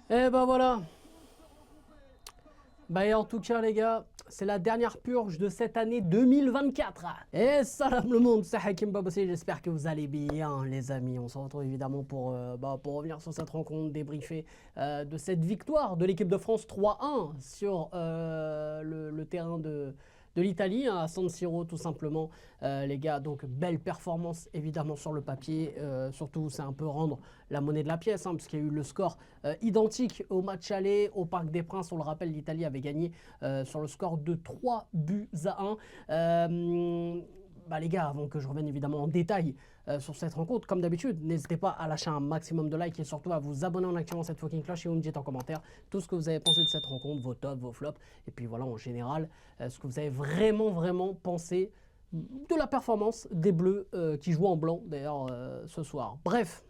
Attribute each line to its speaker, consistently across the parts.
Speaker 1: Et ben voilà. Bah et en tout cas les gars, c'est la dernière purge de cette année 2024. Et salam le monde, c'est Hakim Babossi, j'espère que vous allez bien les amis. On se retrouve évidemment pour revenir sur cette rencontre, débriefer de cette victoire de l'équipe de France 3-1 sur le terrain de l'Italie, hein, à San Siro tout simplement. Les gars, donc belle performance évidemment sur le papier. Surtout c'est un peu rendre la monnaie de la pièce, hein, puisqu'il y a eu le score identique au match aller au Parc des Princes. On le rappelle, l'Italie avait gagné sur le score de 3 buts à 1. Bah les gars, avant que je revienne évidemment en détail sur cette rencontre, comme d'habitude, n'hésitez pas à lâcher un maximum de likes et surtout à vous abonner en activant cette fucking cloche et vous me dites en commentaire tout ce que vous avez pensé de cette rencontre, vos tops, vos flops, et puis voilà en général, ce que vous avez vraiment pensé de la performance des Bleus qui jouent en blanc d'ailleurs ce soir. Bref,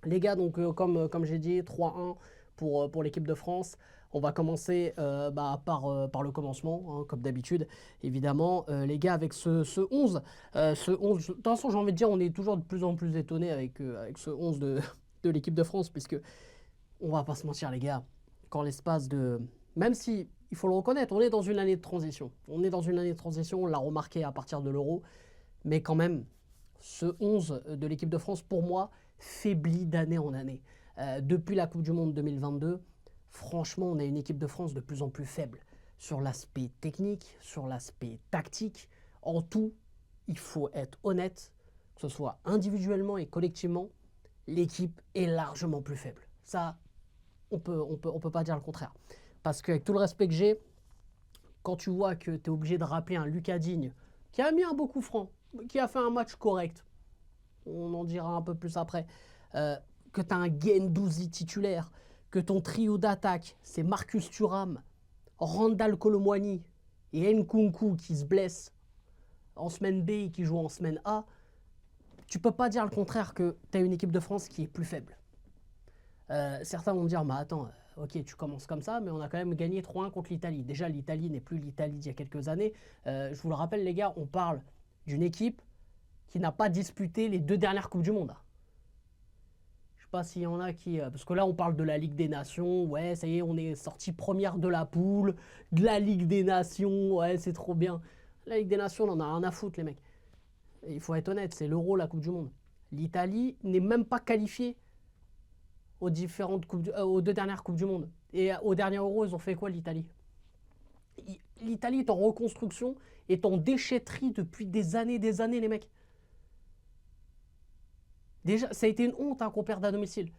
Speaker 1: les gars, donc comme j'ai dit, 3-1 pour l'équipe de France. On va commencer par le commencement, hein, comme d'habitude. Évidemment, les gars, avec ce 11, ce 11, de toute façon, j'ai envie de dire, on est toujours de plus en plus étonné avec ce 11 de l'équipe de France, puisque on va pas se mentir, les gars, quand l'espace de... Même si, il faut le reconnaître, on est dans une année de transition. On est dans une année de transition, on l'a remarqué à partir de l'Euro, mais quand même, ce 11 de l'équipe de France, pour moi, faiblit d'année en année. Depuis la Coupe du Monde 2022, franchement, on a une équipe de France de plus en plus faible sur l'aspect technique, sur l'aspect tactique. En tout, il faut être honnête, que ce soit individuellement et collectivement, l'équipe est largement plus faible. Ça, on peut pas dire le contraire. Parce qu'avec tout le respect que j'ai, quand tu vois que tu es obligé de rappeler un Lucas Digne, qui a mis un beau coup franc, qui a fait un match correct, on en dira un peu plus après, que tu as un Guendouzi titulaire, que ton trio d'attaque, c'est Marcus Thuram, Randal Colomwani et Nkunku qui se blesse en semaine B et qui joue en semaine A, tu peux pas dire le contraire que tu as une équipe de France qui est plus faible. Certains vont me dire, mais attends, ok, tu commences comme ça, mais on a quand même gagné 3-1 contre l'Italie. Déjà, l'Italie n'est plus l'Italie d'il y a quelques années. Je vous le rappelle, les gars, on parle d'une équipe qui n'a pas disputé les 2 dernières Coupes du Monde. Je sais pas s'il y en a qui... parce que là, on parle de la Ligue des Nations. Ouais, ça y est, on est sorti première de la poule. De la Ligue des Nations. Ouais, c'est trop bien. La Ligue des Nations, on en a rien à foutre, les mecs. Et il faut être honnête, c'est l'Euro, la Coupe du Monde. L'Italie n'est même pas qualifiée aux 2 dernières Coupes du Monde. Et au dernier Euro, ils ont fait quoi, l'Italie? L'Italie est en reconstruction, est en déchetterie depuis des années, les mecs. Déjà, ça a été une honte hein, qu'on perde à domicile.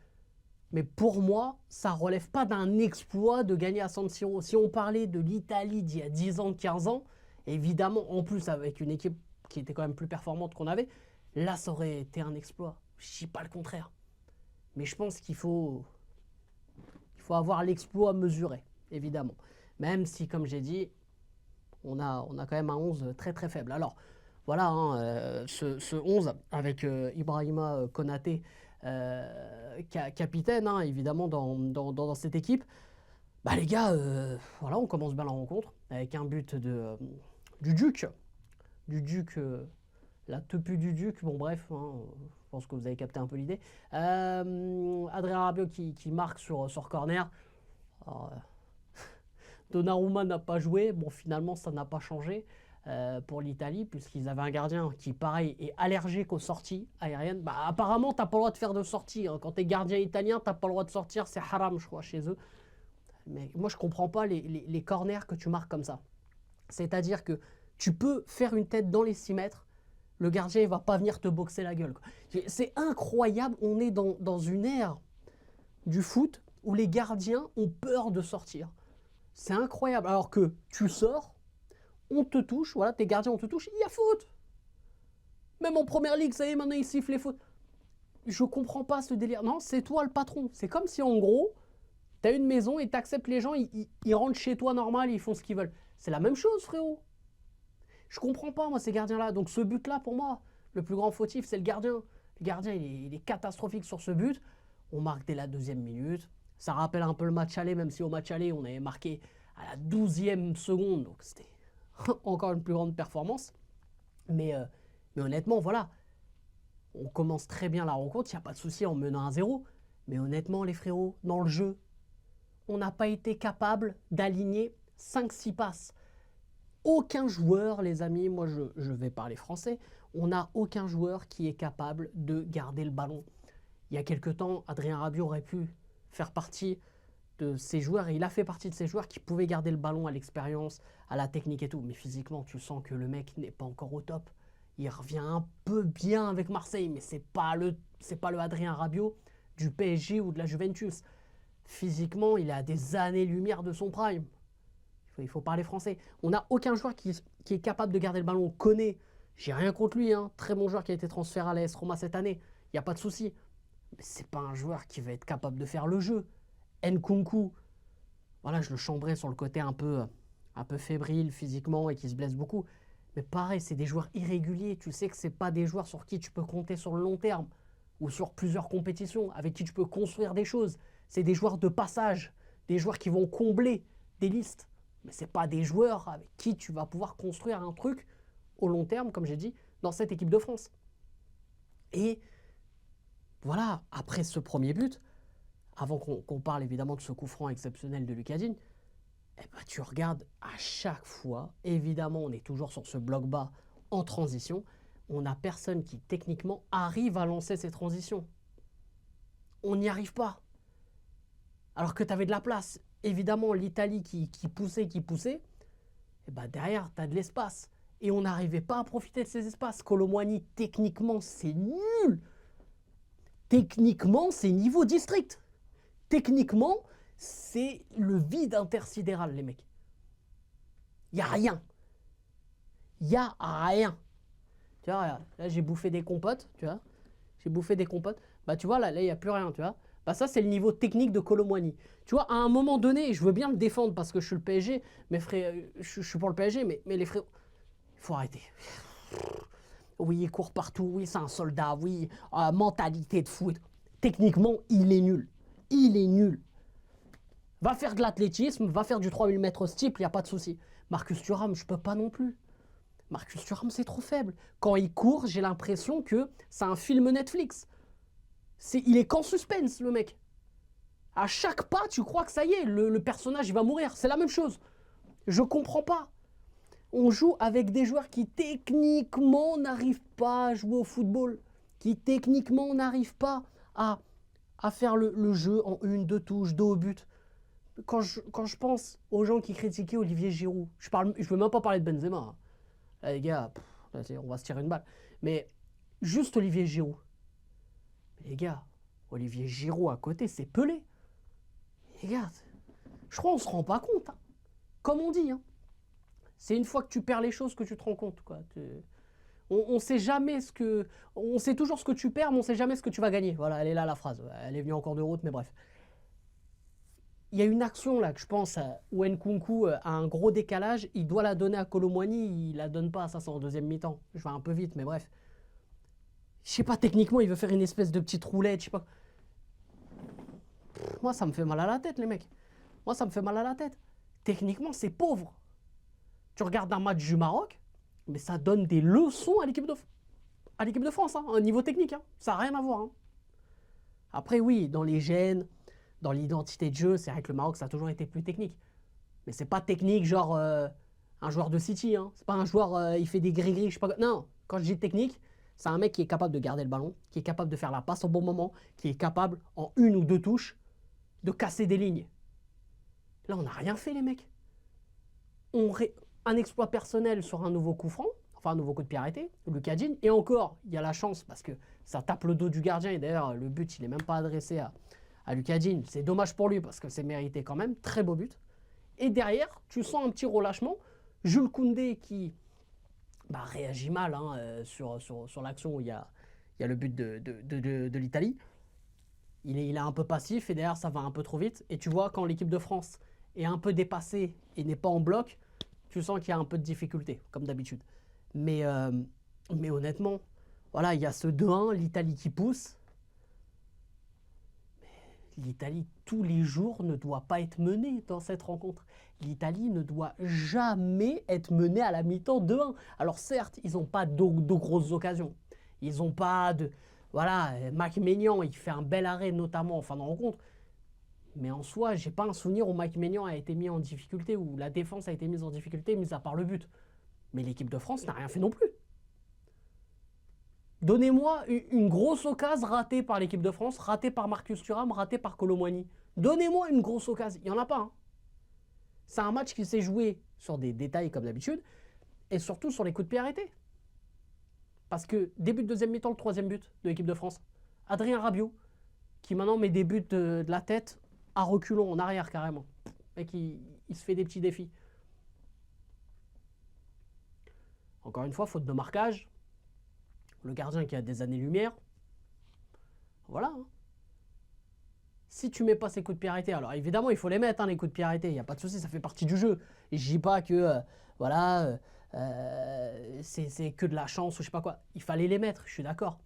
Speaker 1: Mais pour moi, ça relève pas d'un exploit de gagner à San Siro. Si on parlait de l'Italie d'il y a 10 ans, 15 ans, évidemment, en plus avec une équipe qui était quand même plus performante qu'on avait, là, ça aurait été un exploit. Je dis pas le contraire. Mais je pense qu'il faut avoir l'exploit mesuré, évidemment. Même si, comme j'ai dit, on a quand même un 11 très faible. Alors, voilà, hein, ce 11 avec Ibrahima Konaté, capitaine, hein, évidemment, dans cette équipe. Bah les gars, voilà, on commence bien la rencontre avec un but du Duc. Du Duc, la tepu du Duc, bon bref, hein, je pense que vous avez capté un peu l'idée. Adrien Rabiot qui marque sur corner. Alors, Donnarumma n'a pas joué. Bon, finalement, ça n'a pas changé pour l'Italie, puisqu'ils avaient un gardien qui, pareil, est allergique aux sorties aériennes. Bah, apparemment, t'as pas le droit de faire de sortie. Hein. Quand t'es gardien italien, t'as pas le droit de sortir. C'est haram, je crois, chez eux. Mais moi, je comprends pas les corners que tu marques comme ça. C'est-à-dire que tu peux faire une tête dans les 6 mètres, le gardien, il va pas venir te boxer la gueule. C'est incroyable. On est dans une ère du foot où les gardiens ont peur de sortir. C'est incroyable. Alors que tu sors, on te touche, voilà, tes gardiens, on te touche, il y a faute. Même en première ligue, ça y est, maintenant ils sifflent les fautes. Je comprends pas ce délire. Non, c'est toi le patron. C'est comme si en gros, t'as une maison et t'acceptes les gens, ils rentrent chez toi normal, ils font ce qu'ils veulent. C'est la même chose, frérot. Je comprends pas, moi, ces gardiens-là. Donc ce but-là, pour moi, le plus grand fautif, c'est le gardien. Le gardien, il est catastrophique sur ce but. On marque dès la 2e minute. Ça rappelle un peu le match aller, même si au match aller, on avait marqué à la 12e seconde. Donc c'était encore une plus grande performance. Mais honnêtement, voilà. On commence très bien la rencontre, il n'y a pas de souci en menant 1-0. Mais honnêtement, les frérots, dans le jeu, on n'a pas été capable d'aligner 5-6 passes. Aucun joueur, les amis, moi je vais parler français, on n'a aucun joueur qui est capable de garder le ballon. Il y a quelque temps, Adrien Rabiot aurait pu faire partie de ces joueurs, et il a fait partie de ces joueurs qui pouvaient garder le ballon à l'expérience, à la technique et tout. Mais physiquement, tu sens que le mec n'est pas encore au top. Il revient un peu bien avec Marseille, mais c'est pas le Adrien Rabiot du PSG ou de la Juventus. Physiquement, il est à des années-lumière de son prime. Il faut parler français. On n'a aucun joueur qui est capable de garder le ballon. On connaît, j'ai rien contre lui, hein. Très bon joueur qui a été transféré à l'AS Roma cette année. Il n'y a pas de souci. Mais c'est pas un joueur qui va être capable de faire le jeu. Nkunku, voilà, je le chambrais sur le côté un peu fébrile physiquement et qui se blesse beaucoup. Mais pareil, c'est des joueurs irréguliers. Tu sais que c'est pas des joueurs sur qui tu peux compter sur le long terme ou sur plusieurs compétitions, avec qui tu peux construire des choses. C'est des joueurs de passage, des joueurs qui vont combler des listes. Mais ce n'est pas des joueurs avec qui tu vas pouvoir construire un truc au long terme, comme j'ai dit, dans cette équipe de France. Et voilà, après ce premier but, avant qu'on parle évidemment de ce coup franc exceptionnel de Lucas Digne, eh ben, tu regardes à chaque fois, évidemment on est toujours sur ce bloc bas en transition, on n'a personne qui techniquement arrive à lancer ces transitions. On n'y arrive pas. Alors que tu avais de la place. Évidemment, l'Italie qui poussait, et ben derrière, tu as de l'espace. Et on n'arrivait pas à profiter de ces espaces. Kolo Muani, techniquement, c'est nul. Techniquement, c'est niveau district. Techniquement, c'est le vide intersidéral, les mecs. Il n'y a rien. Il n'y a rien. Tu vois, regarde, là, j'ai bouffé des compotes, tu vois. J'ai bouffé des compotes. Bah, tu vois, là, il n'y a plus rien, tu vois. Bah ça, c'est le niveau technique de Kolo Muani. Tu vois, à un moment donné, je veux bien le défendre parce que je suis le PSG, mais frère, je suis pour le PSG, mais les frères, il faut arrêter. Oui, il court partout, oui, c'est un soldat, oui, mentalité de fou. Techniquement, il est nul. Il est nul. Va faire de l'athlétisme, va faire du 3000 mètres steeple, il n'y a pas de souci. Marcus Thuram, je peux pas non plus. Marcus Thuram, c'est trop faible. Quand il court, j'ai l'impression que c'est un film Netflix. Il est qu'en suspense, le mec. À chaque pas, tu crois que ça y est, le personnage il va mourir. C'est la même chose. Je comprends pas. On joue avec des joueurs qui techniquement n'arrivent pas à jouer au football. Qui techniquement n'arrivent pas à faire le jeu en 1-2 touches, dos au but. Quand je pense aux gens qui critiquaient Olivier Giroud, je ne veux même pas parler de Benzema. Hein. Là, les gars, on va se tirer une balle. Mais juste Olivier Giroud. Les gars, Olivier Giroud à côté, c'est Pelé. Les gars, je crois qu'on ne se rend pas compte. Hein. Comme on dit. Hein. C'est une fois que tu perds les choses que tu te rends compte. Quoi. On sait jamais ce que... On sait toujours ce que tu perds, mais on ne sait jamais ce que tu vas gagner. Voilà, elle est là la phrase. Elle est venue en cours de route, mais bref. Il y a une action là que je pense où Nkunku a un gros décalage. Il doit la donner à Kolo Muani. Il la donne pas. Ça, c'est en deuxième mi-temps. Je vais un peu vite, mais bref. Je sais pas, techniquement, il veut faire une espèce de petite roulette, je sais pas. Moi, ça me fait mal à la tête, les mecs. Moi, ça me fait mal à la tête. Techniquement, c'est pauvre. Tu regardes un match du Maroc, mais ça donne des leçons à l'équipe de France, hein, au niveau technique. Hein. Ça n'a rien à voir. Hein. Après, oui, dans les gènes, dans l'identité de jeu, c'est vrai que le Maroc, ça a toujours été plus technique. Mais c'est pas technique, genre un joueur de City. Hein. C'est pas un joueur, il fait des gris-gris, je sais pas. Non, quand je dis technique, c'est un mec qui est capable de garder le ballon, qui est capable de faire la passe au bon moment, qui est capable, en 1 ou 2 touches, de casser des lignes. Là, on n'a rien fait, les mecs. Un exploit personnel sur un nouveau coup franc, enfin un nouveau coup de pied arrêté, Lucas Digne, et encore, il y a la chance parce que ça tape le dos du gardien, et d'ailleurs, le but, il n'est même pas adressé à Lucas Digne. C'est dommage pour lui parce que c'est mérité quand même, très beau but. Et derrière, tu sens un petit relâchement. Jules Koundé qui réagit mal hein, sur l'action où il y a le but de l'Italie. Il est un peu passif et derrière ça va un peu trop vite. Et tu vois, quand l'équipe de France est un peu dépassée et n'est pas en bloc, tu sens qu'il y a un peu de difficulté, comme d'habitude. Mais honnêtement, voilà, il y a ce 2-1, l'Italie qui pousse. Mais l'Italie, tous les jours, ne doit pas être menée dans cette rencontre. L'Italie ne doit jamais être menée à la mi-temps 2-1. Alors certes, ils n'ont pas de grosses occasions. Ils n'ont pas de... Voilà, Mac Maignan, il fait un bel arrêt notamment en fin de rencontre. Mais en soi, j'ai pas un souvenir où Mike Maignan a été mis en difficulté, où la défense a été mise en difficulté, mis à part le but. Mais l'équipe de France n'a rien fait non plus. Donnez-moi une grosse occasion ratée par l'équipe de France, ratée par Marcus Thuram, ratée par Kolo Muani. Donnez-moi une grosse occasion. Il n'y en a pas. Hein. C'est un match qui s'est joué sur des détails comme d'habitude, et surtout sur les coups de pied arrêtés. Parce que début de deuxième mi-temps, le troisième but de l'équipe de France, Adrien Rabiot, qui maintenant met des buts de la tête à reculons, en arrière carrément. Et qui il se fait des petits défis. Encore une fois, faute de marquage. Le gardien qui a des années-lumière. Voilà. Hein. Si tu mets pas ces coups de pied arrêtés, alors évidemment, il faut les mettre, hein, les coups de pied arrêtés. Il n'y a pas de souci, ça fait partie du jeu. Et je dis pas que, voilà, c'est que de la chance ou je sais pas quoi. Il fallait les mettre, je suis d'accord.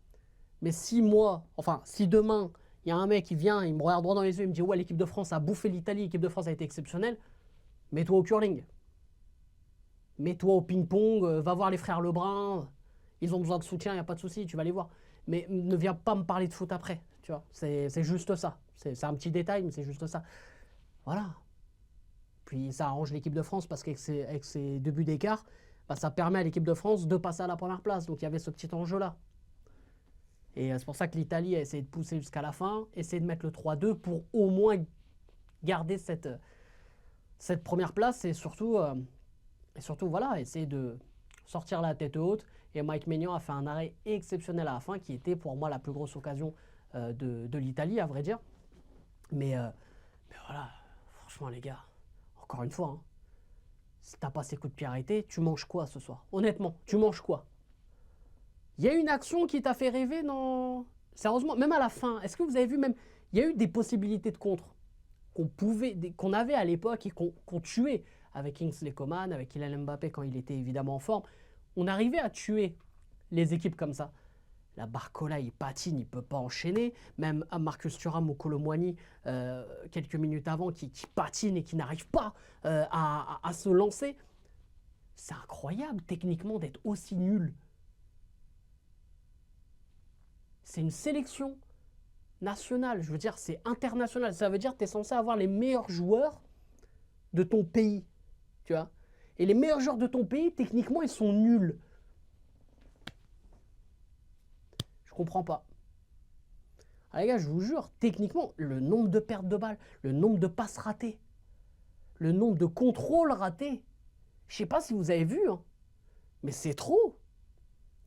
Speaker 1: Mais si si demain, il y a un mec qui vient, il me regarde droit dans les yeux, il me dit ouais, l'équipe de France a bouffé l'Italie, l'équipe de France a été exceptionnelle, mets-toi au curling. Mets-toi au ping-pong, va voir les frères Lebrun, ils ont besoin de soutien, il n'y a pas de souci, tu vas les voir. Mais ne viens pas me parler de foot après, tu vois, c'est juste ça. C'est un petit détail, mais c'est juste ça. Voilà. Puis ça arrange l'équipe de France parce qu'avec ses 2 buts d'écart, bah, ça permet à l'équipe de France de passer à la première place. Donc il y avait ce petit enjeu-là. Et c'est pour ça que l'Italie a essayé de pousser jusqu'à la fin, essayer de mettre le 3-2 pour au moins garder cette première place et surtout voilà, essayer de sortir la tête haute. Et Mike Maignan a fait un arrêt exceptionnel à la fin qui était pour moi la plus grosse occasion de l'Italie, à vrai dire. Mais voilà, franchement les gars, encore une fois, hein, si t'as pas ces coups de pied arrêtés, tu manges quoi ce soir? Honnêtement, tu manges quoi? Il y a une action qui t'a fait rêver dans... Sérieusement, même à la fin, est-ce que vous avez vu même... Il y a eu des possibilités de contre qu'on avait à l'époque et qu'on tuait avec Kingsley Coman, avec Kylian Mbappé quand il était évidemment en forme. On arrivait à tuer les équipes comme ça. La Barcola, il patine, il ne peut pas enchaîner. Même à Marcus Thuram ou Kolo Muani, quelques minutes avant, qui patine et qui n'arrive pas à se lancer. C'est incroyable techniquement d'être aussi nul. C'est une sélection nationale, je veux dire, c'est international. Ça veut dire que tu es censé avoir les meilleurs joueurs de ton pays, tu vois. Et les meilleurs joueurs de ton pays, techniquement, ils sont nuls. Je comprends pas. Ah, les gars, je vous jure, techniquement, le nombre de pertes de balles, le nombre de passes ratées, le nombre de contrôles ratés, je sais pas si vous avez vu, hein, mais c'est trop.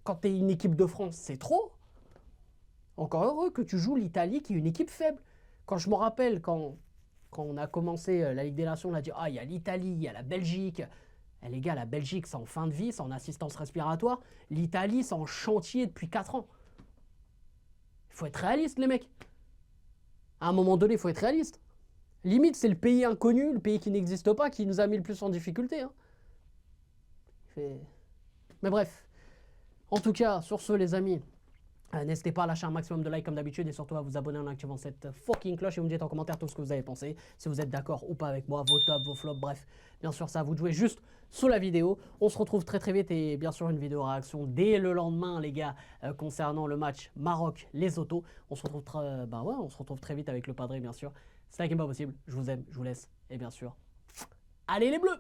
Speaker 1: Quand tu es une équipe de France, c'est trop. Encore heureux que tu joues l'Italie qui est une équipe faible. Quand je me rappelle, quand on a commencé la Ligue des Nations, on a dit ah, il y a l'Italie, il y a la Belgique. Eh, les gars, la Belgique, c'est en fin de vie, c'est en assistance respiratoire. L'Italie, c'est en chantier depuis 4 ans. Il faut être réaliste, les mecs. À un moment donné, il faut être réaliste. Limite, c'est le pays inconnu, le pays qui n'existe pas, qui nous a mis le plus en difficulté. Hein. Mais bref. En tout cas, sur ce, les amis, n'hésitez pas à lâcher un maximum de likes comme d'habitude et surtout à vous abonner en activant cette fucking cloche et vous me dites en commentaire tout ce que vous avez pensé, si vous êtes d'accord ou pas avec moi, vos tops, vos flops, bref, bien sûr ça à vous de jouer juste sous la vidéo. On se retrouve très très vite et bien sûr une vidéo réaction dès le lendemain les gars concernant le match Maroc-Lesotho. On se retrouve on se retrouve très vite avec le padré bien sûr. C'est là qui n'est pas possible, je vous aime, je vous laisse et bien sûr, allez les bleus!